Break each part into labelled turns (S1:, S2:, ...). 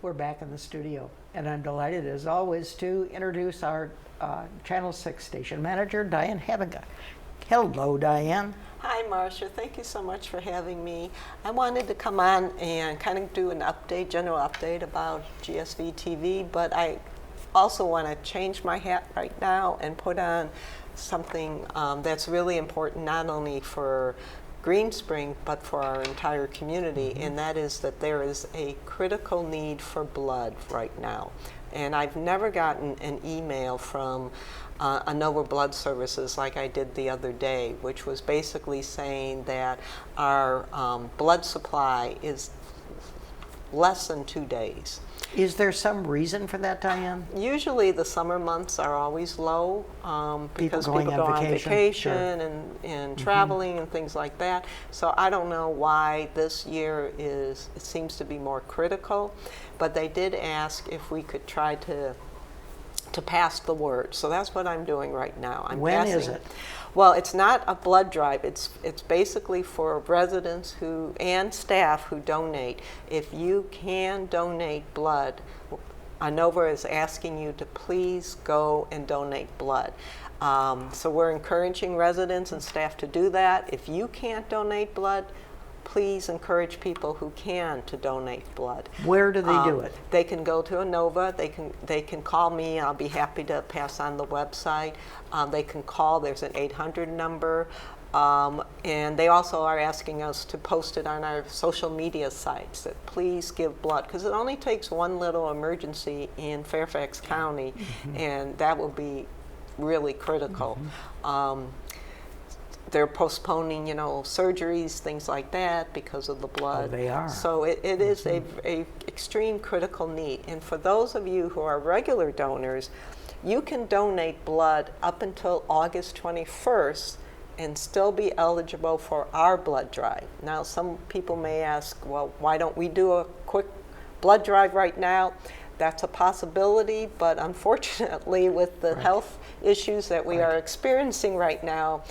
S1: we're back in the studio, and I'm delighted, as always, to introduce our Channel 6 station manager, Diane Havinga. Hello, Diane.
S2: Hi, Marcia. Thank you so much for having me. I wanted to come on and kind of do an update, general update about Gsv-Tv, but I also want to change my hat right now and put on something that's really important, not only for Green Spring, but for our entire community, and that is that there is a critical need for blood right now. And I've never gotten an email from Anova Blood Services like I did the other day, which was basically saying that our blood supply is less than 2 days.
S1: Is there some reason for that, Diane?
S2: Usually the summer months are always low because people go on vacation and traveling and things like that. So I don't know why this year it seems to be more critical, but they did ask if we could try to pass the word. So that's what I'm doing right now.
S1: When is it?
S2: Well, it's not a blood drive. It's basically for residents and staff who donate. If you can donate blood, Anova is asking you to please go and donate blood. So we're encouraging residents and staff to do that. If you can't donate blood, please encourage people who can to donate blood.
S1: Where do they do it? They
S2: can go to Anova. They can call me. I'll be happy to pass on the website. They can call. There's an 800 number. And they also are asking us to post it on our social media sites that please give blood, because it only takes one little emergency in Fairfax County, and that will be really critical. They're postponing, surgeries, things like that because of the blood.
S1: Oh, they are.
S2: So it is a extreme critical need. And for those of you who are regular donors, you can donate blood up until August 21st and still be eligible for our blood drive. Now, some people may ask, well, why don't we do a quick blood drive right now? That's a possibility, but unfortunately, with the health issues that we are experiencing right now,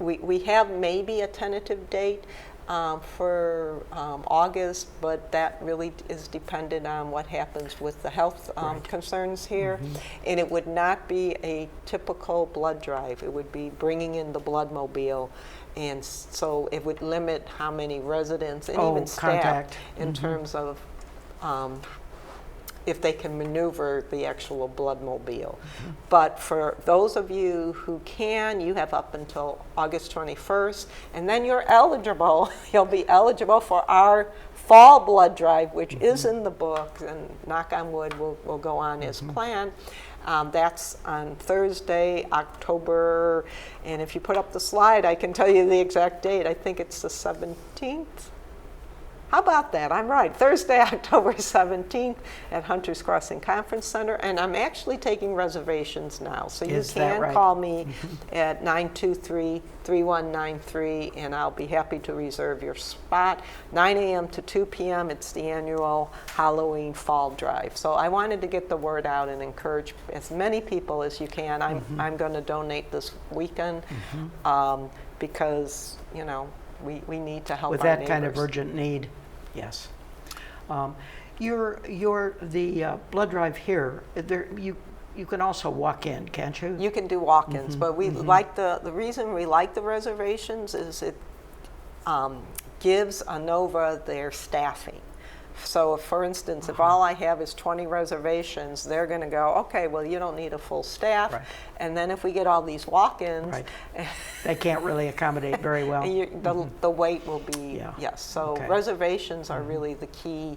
S2: we have maybe a tentative date for August, but that really is dependent on what happens with the health concerns here. And it would not be a typical blood drive. It would be bringing in the blood mobile. And so it would limit how many residents and even staff in terms of if they can maneuver the actual blood mobile. But for those of you who can, you have up until August 21st, and then you're eligible. You'll be eligible for our fall blood drive, which is in the book, and knock on wood, will go on as planned. That's on Thursday, October, and if you put up the slide, I can tell you the exact date. I think it's the 17th. How about that? I'm right. Thursday, October 17th at Hunters Crossing Conference Center. And I'm actually taking reservations now. So you can call me at 923-3193, and I'll be happy to reserve your spot. 9 a.m. to 2 p.m. It's the annual Halloween Fall Drive. So I wanted to get the word out and encourage as many people as you can. I'm going to donate this weekend because, we need to help
S1: with
S2: our
S1: that
S2: neighbors.
S1: Kind of urgent need. Yes. The blood drive here. You can also walk in, can't you?
S2: You can do walk-ins, but we like the reason we like the reservations is it gives Anova their staffing. So, for instance, if all I have is 20 reservations, they're going to go, okay, well, you don't need a full staff. And then if we get all these walk-ins,
S1: they can't really accommodate very well.
S2: The wait will be, yes. So reservations are really the key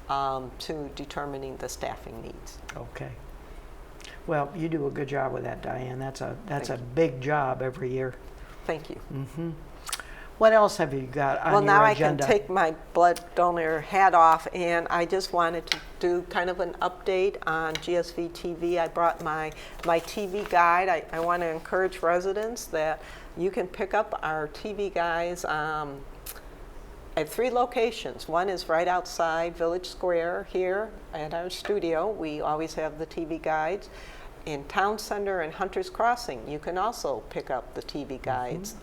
S2: to determining the staffing needs.
S1: Okay. Well, you do a good job with that, Diane. That's a big job every year.
S2: Thank you.
S1: What else have you got on your agenda?
S2: Well, now I can take my blood donor hat off, and I just wanted to do kind of an update on Gsv-Tv. I brought my TV guide. I want to encourage residents that you can pick up our TV guides at 3 locations. One is right outside Village Square here at our studio. We always have the TV guides. in Town Center and Hunter's Crossing, you can also pick up the TV guides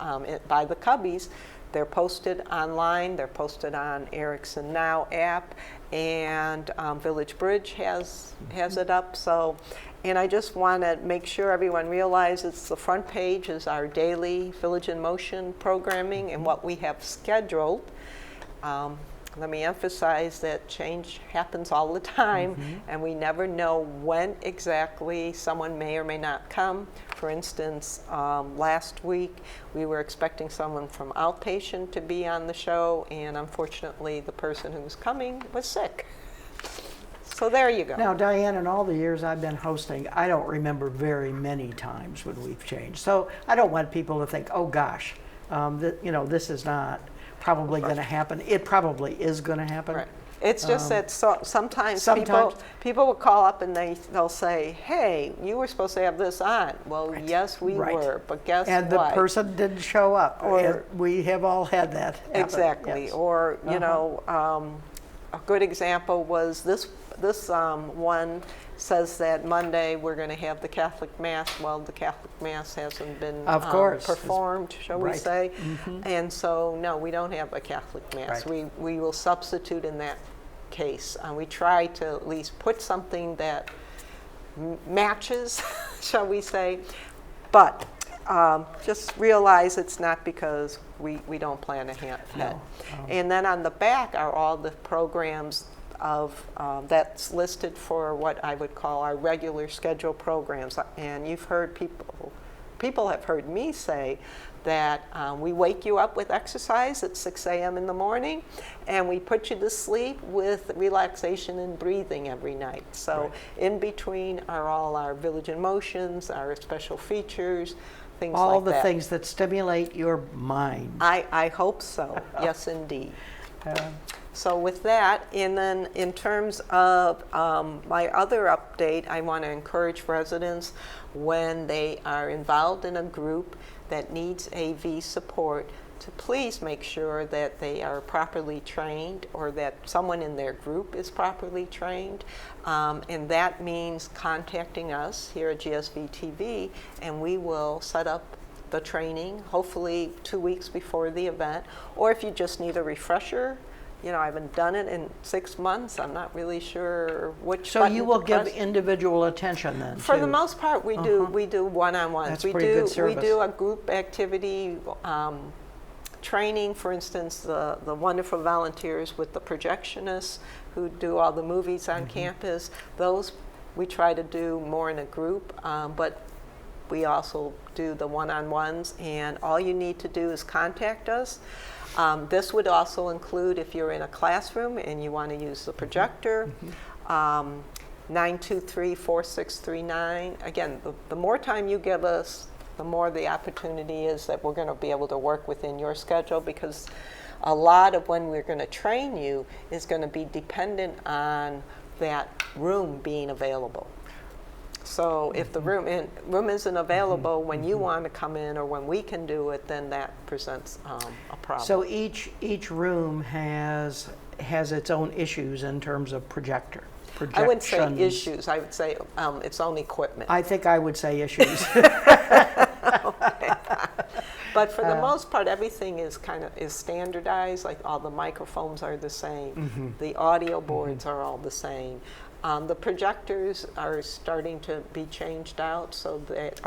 S2: by the Cubbies. They're posted online. They're posted on Erickson Now app, and Village Bridge has it up. So, and I just want to make sure everyone realizes the front page is our daily Village in Motion programming and what we have scheduled. Let me emphasize that change happens all the time, and we never know when exactly someone may or may not come. For instance, last week we were expecting someone from outpatient to be on the show, and unfortunately the person who was coming was sick. So there you go.
S1: Now, Diane, in all the years I've been hosting, I don't remember very many times when we've changed. So I don't want people to think, oh gosh, this is not probably going to happen. It probably is going to happen.
S2: Right. It's just that sometimes people will call up and they'll say, hey, you were supposed to have this on. Well, yes, we were, but guess what?
S1: And the person didn't show up. Or we have all had that happen.
S2: Exactly. Yes. Or, a good example was this one says that Monday we're going to have the Catholic Mass. Well, the Catholic Mass hasn't been performed, shall we say. And so, no, we don't have a Catholic Mass. Right. We will substitute in that case. We try to at least put something that matches, shall we say. But just realize it's not because we don't plan ahead. No. And then on the back are all the programs that's listed for what I would call our regular schedule programs. And you've heard people have heard me say that we wake you up with exercise at 6 a.m. in the morning, and we put you to sleep with relaxation and breathing every night. So in between are all our Village in Motions, our special features, things
S1: all
S2: like that.
S1: All the things that stimulate your mind.
S2: I hope so. Yes, indeed. So with that, and then in terms of my other update, I want to encourage residents when they are involved in a group that needs AV support to please make sure that they are properly trained or that someone in their group is properly trained. And that means contacting us here at Gsv-Tv, and we will set up the training, hopefully 2 weeks before the event. Or if you just need a refresher, I haven't done it in 6 months. I'm not really sure which.
S1: So you will give individual attention then?
S2: For the most part, we do. We do one-on-ones.
S1: That's pretty good service.
S2: We do a group activity training. For instance, the wonderful volunteers with the projectionists who do all the movies on campus. Those we try to do more in a group, but we also do the one-on-ones. And all you need to do is contact us. This would also include if you're in a classroom and you want to use the projector, 923-4639. Again, the more time you give us, the more the opportunity is that we're going to be able to work within your schedule, because a lot of when we're going to train you is going to be dependent on that room being available. So if the room isn't available when you want to come in or when we can do it, then that presents a problem.
S1: So each room has its own issues in terms of projections.
S2: I wouldn't say issues. I would say its own equipment.
S1: I think I would say issues.
S2: But for the most part, everything is standardized. Like all the microphones are the same. The audio boards are all the same. The projectors are starting to be changed out, so that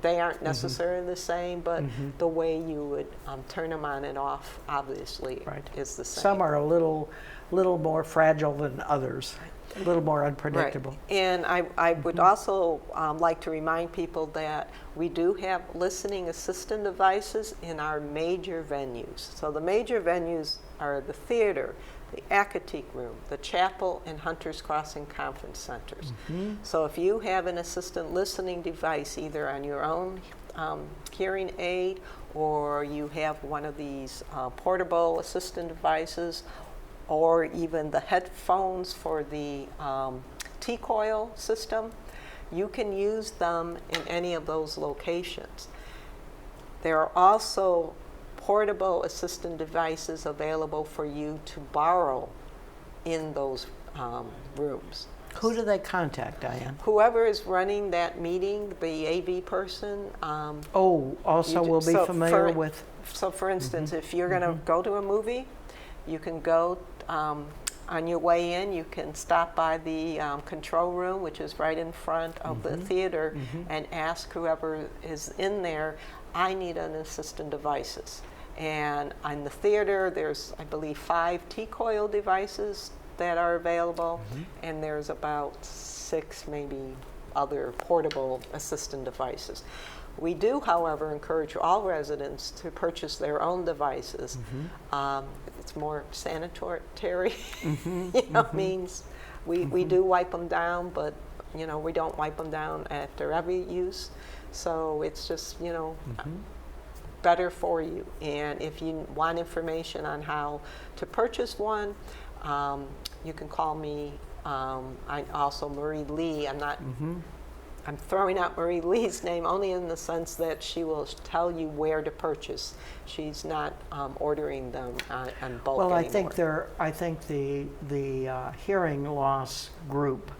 S2: they aren't necessarily the same, but the way you would turn them on and off, obviously, is the same.
S1: Some are a little more fragile than others, a little more unpredictable.
S2: Right. And I would also like to remind people that we do have listening assistant devices in our major venues. So the major venues are the theater, the Acatee Room, the Chapel, and Hunter's Crossing Conference Centers. So if you have an assistant listening device, either on your own hearing aid, or you have one of these portable assistant devices, or even the headphones for the T-coil system, you can use them in any of those locations. There are also portable assistant devices available for you to borrow in those rooms.
S1: Who do they contact, Diane?
S2: Whoever is running that meeting, the AV person.
S1: Oh, also will be familiar with.
S2: So for instance, if you're going to go to a movie, you can go on your way in, you can stop by the control room, which is right in front of the theater, and ask whoever is in there, I need an assistant devices. And in the theater, there's, I believe, 5 T-coil devices that are available, and there's about 6 maybe other portable assistant devices. We do, however, encourage all residents to purchase their own devices. It's more sanitary, means we do wipe them down, but we don't wipe them down after every use. So it's just better for you. And if you want information on how to purchase one, you can call me. I also Marie Lee. I'm throwing out Marie Lee's name only in the sense that she will tell you where to purchase. She's not ordering them on bulk
S1: Well,
S2: anymore.
S1: I think the hearing loss group,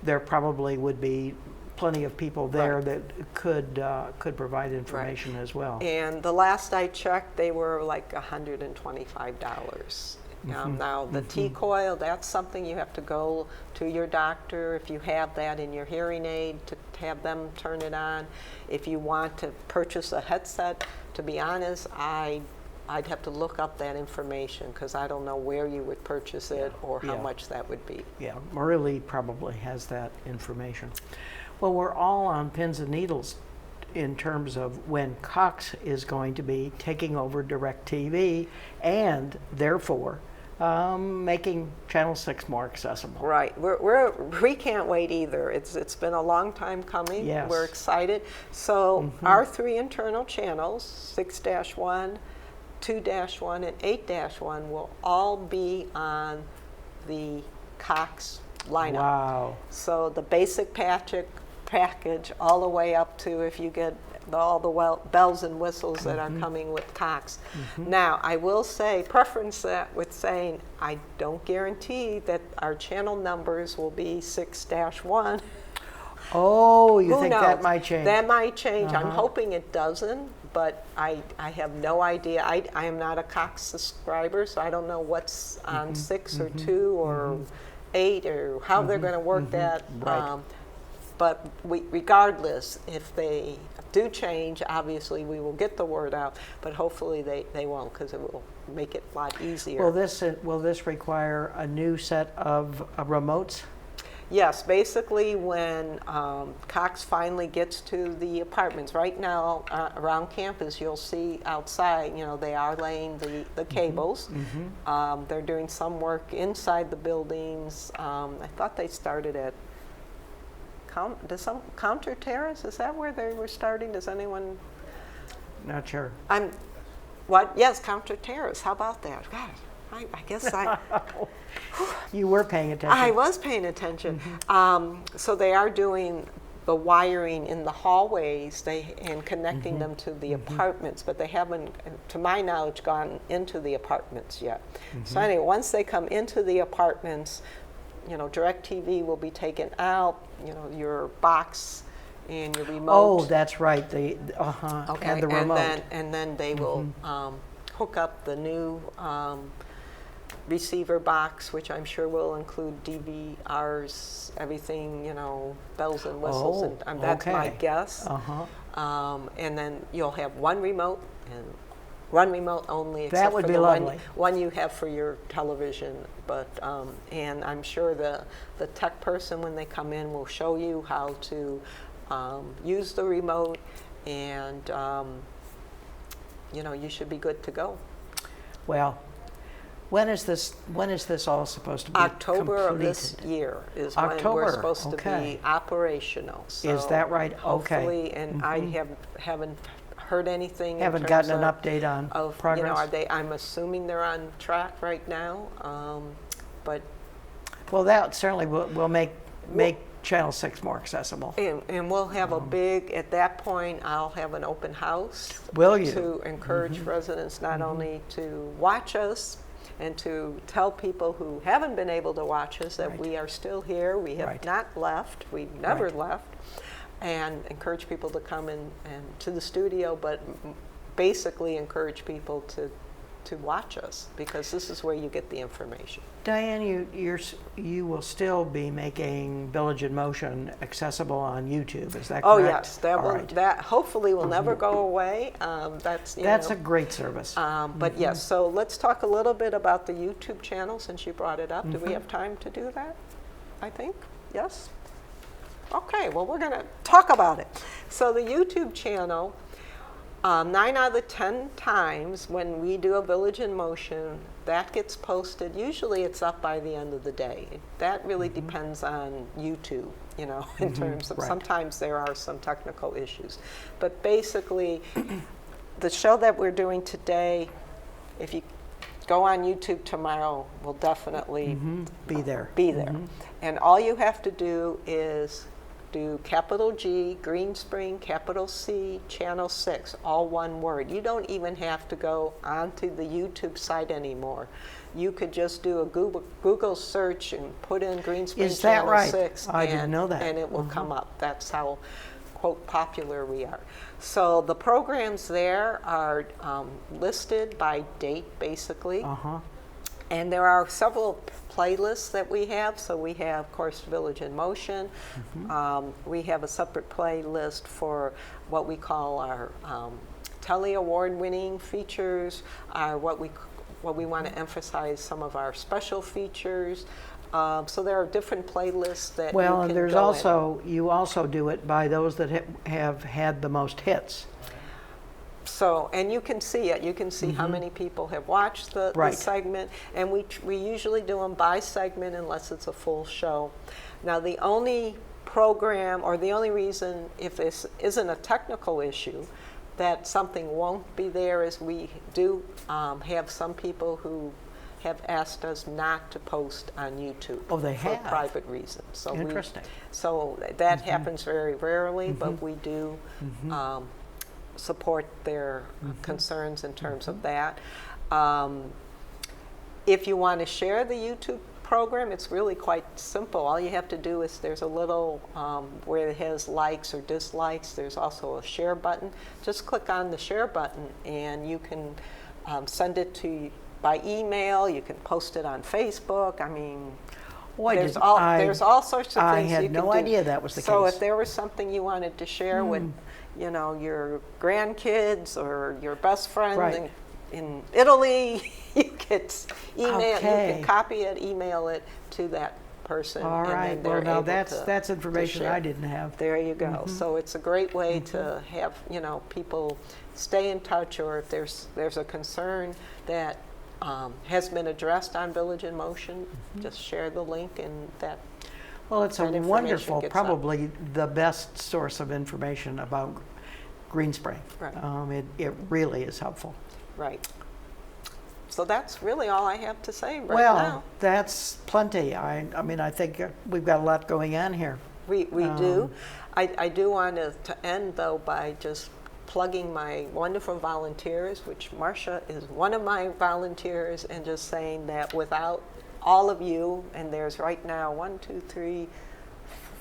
S1: there probably would be plenty of people there that could provide information as well.
S2: And the last I checked, they were like $125. Now the T-coil, that's something you have to go to your doctor if you have that in your hearing aid to have them turn it on. If you want to purchase a headset, to be honest, I'd have to look up that information because I don't know where you would purchase it or how much that would be.
S1: Yeah, Marie Lee probably has that information. Well, we're all on pins and needles in terms of when Cox is going to be taking over DirecTV and therefore making Channel 6 more accessible.
S2: Right. We can't wait either. It's been a long time coming.
S1: Yes.
S2: We're excited. So our 3 internal channels, 6-1, 2-1, and 8-1, will all be on the Cox lineup.
S1: Wow.
S2: So the basic package all the way up to if you get all the bells and whistles that are coming with Cox. Now, I will say, preference that with saying, I don't guarantee that our channel numbers will be 6-1.
S1: Oh, you
S2: Who
S1: think
S2: knows?
S1: that might change?
S2: That might change. I'm hoping it doesn't, but I have no idea. I am not a Cox subscriber, so I don't know what's on 6 or 2 or 8 or how they're going to work that.
S1: Right.
S2: But regardless, if they do change, obviously we will get the word out, but hopefully they won't because it will make it a lot easier.
S1: Will this require a new set of remotes?
S2: Yes, basically when Cox finally gets to the apartments. Right now around campus you'll see outside, they are laying the cables. They're doing some work inside the buildings. I thought they started at Counter Terrace? Is that where they were starting? Does anyone?
S1: Not sure.
S2: Yes, Counter Terrace. How about that? God, I guess
S1: You were paying attention.
S2: I was paying attention. So they are doing the wiring in the hallways and connecting them to the apartments, but they haven't, to my knowledge, gone into the apartments yet. So anyway, once they come into the apartments, DirecTV will be taken out, your box and your remote.
S1: Oh, that's right. Okay. And the remote.
S2: And then they will hook up the new receiver box, which I'm sure will include DVRs, everything, bells and whistles. And that's my guess. And then you'll have one remote and one remote only, except
S1: that would
S2: for
S1: be
S2: the
S1: lovely.
S2: one you have for your television. But and I'm sure the tech person, when they come in, will show you how to use the remote, and you should be good to go.
S1: Well, when is this all supposed to be
S2: October
S1: completed?
S2: of this year is when
S1: October,
S2: we're supposed to
S1: okay.
S2: be operational. So
S1: Is that right? Okay.
S2: Hopefully, and I haven't heard anything.
S1: Haven't gotten an update on progress?
S2: I'm assuming they're on track right now, but.
S1: Well, that certainly will make Channel 6 more accessible.
S2: And we'll have at that point, I'll have an open house.
S1: Will you?
S2: To encourage residents not only to watch us, and to tell people who haven't been able to watch us that
S1: Right.
S2: we are still here. We have
S1: Right.
S2: not left. We've never
S1: Right.
S2: left. And encourage people to come in and to the studio, but basically encourage people to watch us, because this is where you get the information.
S1: Diane, you will still be making Village in Motion accessible on YouTube, is that correct?
S2: Oh yes, that
S1: All
S2: will
S1: right.
S2: that hopefully will never go away. That's
S1: That's a great service.
S2: But yes, so let's talk a little bit about the YouTube channel since you brought it up. Do we have time to do that? I think yes. Okay, well we're going to talk about it. So the YouTube channel. 9 out of the 10 times when we do a Village in Motion, that gets posted. Usually it's up by the end of the day. That really depends on YouTube, you know, in terms of
S1: right.
S2: sometimes there are some technical issues. But basically, the show that we're doing today, if you go on YouTube tomorrow, will definitely
S1: Be there.
S2: be there. And all you have to do is do capital G, Green Spring, capital C, Channel 6, all one word. You don't even have to go onto the YouTube site anymore. You could just do a Google search and put in Green Spring
S1: Is that
S2: Channel
S1: right?
S2: 6.
S1: I didn't know that.
S2: And it will come up. That's how, quote, popular we are. So the programs there are listed by date, basically.
S1: Uh-huh.
S2: And there are several playlists that we have. So we have, of course, Village in Motion. We have a separate playlist for what we call our Telly Award-winning features, what we want to emphasize, some of our special features. So there are different playlists that
S1: Well,
S2: you
S1: and
S2: can
S1: there's
S2: go in.
S1: also, you also do it by those that have had the most hits.
S2: So, and you can see it. You can see how many people have watched the
S1: Right.
S2: segment, and we usually do them by segment unless it's a full show. Now, the only program, or the only reason, if this isn't a technical issue, that something won't be there is we do have some people who have asked us not to post on YouTube
S1: Oh, they
S2: for
S1: have?
S2: private reasons. So
S1: Interesting.
S2: so that happens very rarely, but we do support their concerns in terms of that. If you want to share the YouTube program, it's really quite simple. All you have to do is there's a little where it has likes or dislikes. There's also a share button. Just click on the share button and you can send it to by email. You can post it on Facebook. I mean, there's all sorts of
S1: I
S2: things you
S1: had
S2: can
S1: no
S2: do.
S1: idea that was the
S2: So
S1: case.
S2: if there was something you wanted to share with, you know, your grandkids or your best friend
S1: Right.
S2: in Italy, you could email, you
S1: Okay.
S2: can copy it, email it to that person.
S1: All
S2: and then
S1: right,
S2: they're
S1: well, now
S2: able
S1: that's
S2: to
S1: information
S2: share.
S1: I didn't have.
S2: There you go. So it's a great way to have, you know, people stay in touch, or if there's a concern that has been addressed on Village in Motion, just share the link and that.
S1: Well, it's a
S2: that information
S1: wonderful,
S2: gets
S1: probably the best source of information about Green Spring.
S2: Right.
S1: It really is helpful.
S2: Right. So that's really all I have to say right
S1: Well,
S2: now.
S1: that's plenty. I mean, I think we've got a lot going on here.
S2: We do. I do want to end, though, by just plugging my wonderful volunteers, which Marcia is one of my volunteers, and just saying that without all of you, and there's right now 1, 2, 3,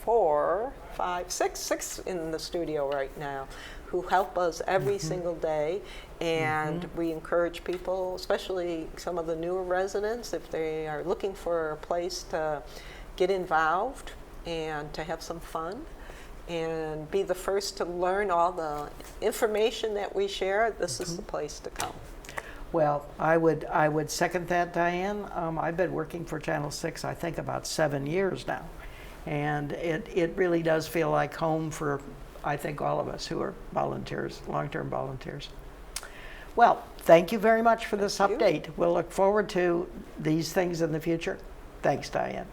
S2: 4, 5, 6 in the studio right now, who help us every single day. And we encourage people, especially some of the newer residents, if they are looking for a place to get involved and to have some fun and be the first to learn all the information that we share, this is the place to come.
S1: Well, I would second that, Diane. I've been working for Channel 6, I think, about 7 years now. And it really does feel like home for, I think, all of us who are volunteers, long-term volunteers. Well, thank you very much for this
S2: Thank you.
S1: update. We'll look forward to these things in the future. Thanks, Diane.